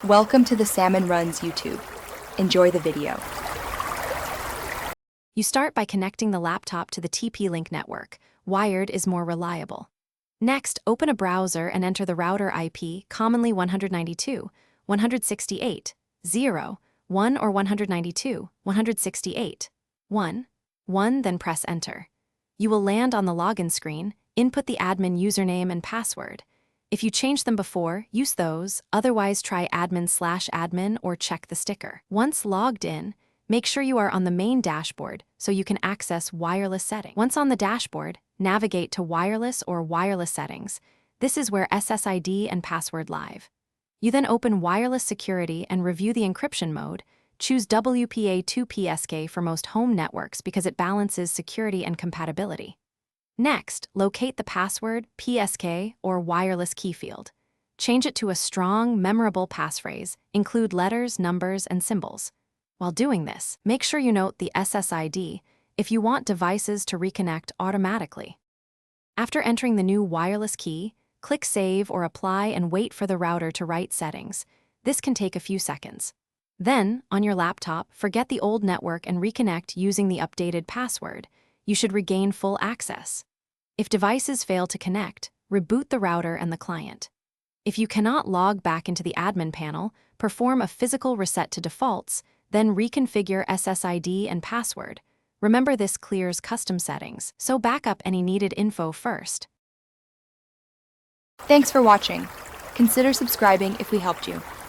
Welcome to the Salmon Runs YouTube. Enjoy the video. You start by connecting the laptop to the TP-Link network. Wired is more reliable. Next, open a browser and enter the router IP, commonly 192, 168, 0, 1 or 192, 168, 1, 1, then press enter. You will land on the login screen. Input the admin username and password. If you changed them before, use those, otherwise try admin/admin or check the sticker. Once logged in, make sure you are on the main dashboard so you can access wireless settings. Once on the dashboard, navigate to wireless or wireless settings. This is where SSID and password live. You then open wireless security and review the encryption mode. Choose WPA2PSK for most home networks because it balances security and compatibility. Next, locate the password, PSK, or wireless key field. Change it to a strong, memorable passphrase. Include letters, numbers, and symbols. While doing this, make sure you note the SSID if you want devices to reconnect automatically. After entering the new wireless key, click Save or Apply and wait for the router to write settings. This can take a few seconds. Then, on your laptop, forget the old network and reconnect using the updated password. You should regain full access. If devices fail to connect, reboot the router and the client. If you cannot log back into the admin panel, perform a physical reset to defaults, then reconfigure SSID and password. Remember, this clears custom settings, so back up any needed info first. Thanks for watching. Consider subscribing if we helped you.